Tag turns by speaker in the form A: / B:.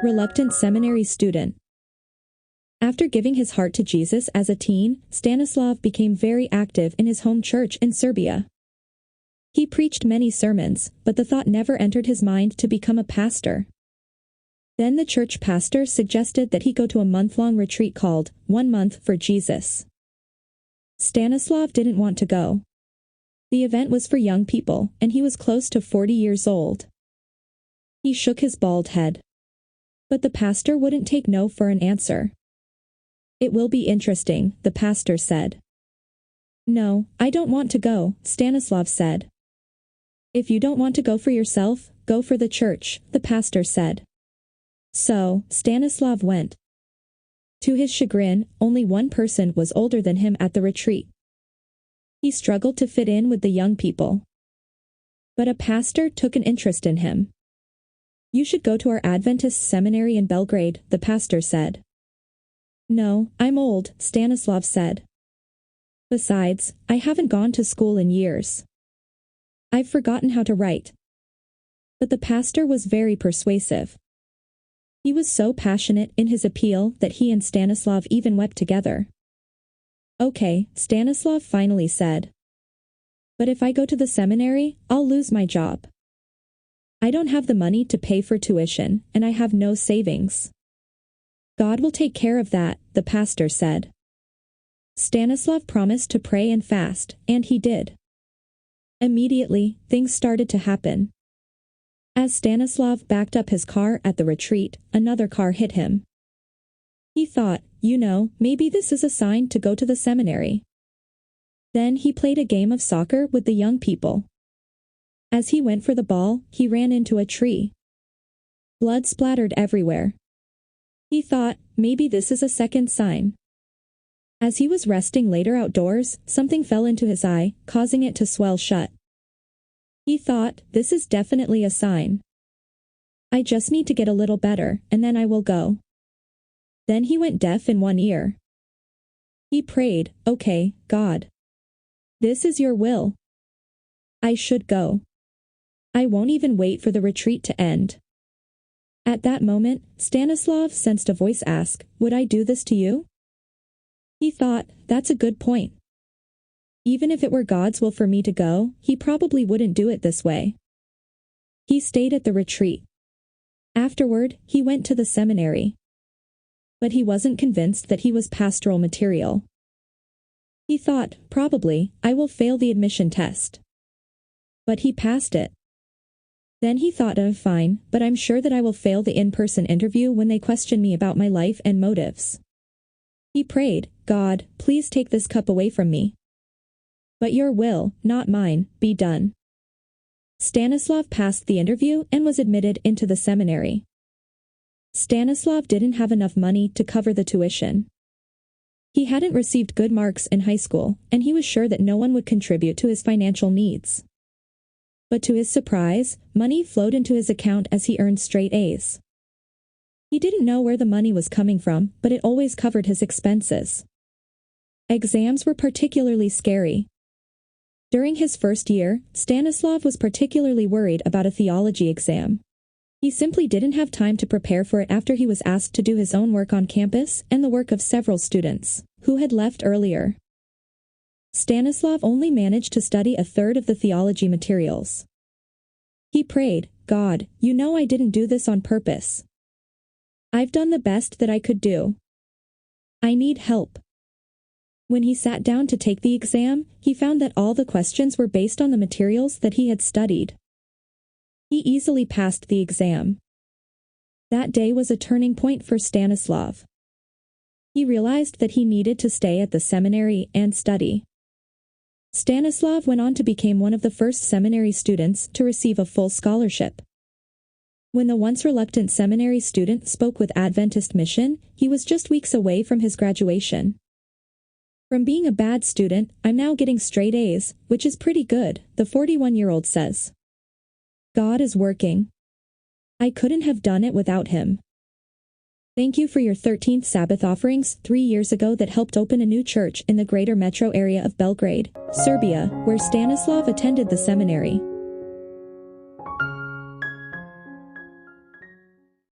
A: Reluctant seminary student. After giving his heart to Jesus as a teen, Stanislav became very active in his home church in Serbia. He preached many sermons, but the thought never entered his mind to become a pastor. Then the church pastor suggested that he go to a month-long retreat called 1 Month for Jesus. Stanislav didn't want to go. The event was for young people, and he was close to 40 years old. He shook his bald head. But the pastor wouldn't take no for an answer. It will be interesting, the pastor said. No, I don't want to go, Stanislav said. If you don't want to go for yourself, go for the church, the pastor said. So, Stanislav went. To his chagrin, only one person was older than him at the retreat. He struggled to fit in with the young people. But a pastor took an interest in him. You should go to our Adventist seminary in Belgrade, the pastor said. No, I'm old, Stanislav said. Besides, I haven't gone to school in years. I've forgotten how to write. But the pastor was very persuasive. He was so passionate in his appeal that he and Stanislav even wept together. Okay, Stanislav finally said. But if I go to the seminary, I'll lose my job. I don't have the money to pay for tuition, and I have no savings. God will take care of that, the pastor said. Stanislav promised to pray and fast, and he did. Immediately, things started to happen. As Stanislav backed up his car at the retreat, another car hit him. He thought, maybe this is a sign to go to the seminary. Then he played a game of soccer with the young people. As he went for the ball, he ran into a tree. Blood splattered everywhere. He thought, maybe this is a second sign. As he was resting later outdoors, something fell into his eye, causing it to swell shut. He thought, this is definitely a sign. I just need to get a little better, and then I will go. Then he went deaf in one ear. He prayed, okay, God. This is your will. I should go. I won't even wait for the retreat to end. At that moment, Stanislav sensed a voice ask, would I do this to you? He thought, that's a good point. Even if it were God's will for me to go, he probably wouldn't do it this way. He stayed at the retreat. Afterward, he went to the seminary. But he wasn't convinced that he was pastoral material. He thought, probably, I will fail the admission test. But he passed it. Then he thought, fine, but I'm sure that I will fail the in-person interview when they question me about my life and motives. He prayed, God, please take this cup away from me. But your will, not mine, be done. Stanislav passed the interview and was admitted into the seminary. Stanislav didn't have enough money to cover the tuition. He hadn't received good marks in high school, and he was sure that no one would contribute to his financial needs. But to his surprise, money flowed into his account as he earned straight A's. He didn't know where the money was coming from, but it always covered his expenses. Exams were particularly scary. During his first year, Stanislav was particularly worried about a theology exam. He simply didn't have time to prepare for it after he was asked to do his own work on campus and the work of several students, who had left earlier. Stanislav only managed to study a third of the theology materials. He prayed, God, I didn't do this on purpose. I've done the best that I could do. I need help. When he sat down to take the exam, he found that all the questions were based on the materials that he had studied. He easily passed the exam. That day was a turning point for Stanislav. He realized that he needed to stay at the seminary and study. Stanislav went on to become one of the first seminary students to receive a full scholarship. When the once reluctant seminary student spoke with Adventist Mission, he was just weeks away from his graduation. From being a bad student, I'm now getting straight A's, which is pretty good, the 41-year-old says. God is working. I couldn't have done it without him. Thank you for your 13th Sabbath offerings 3 years ago that helped open a new church in the greater metro area of Belgrade, Serbia, where Stanislav attended the seminary.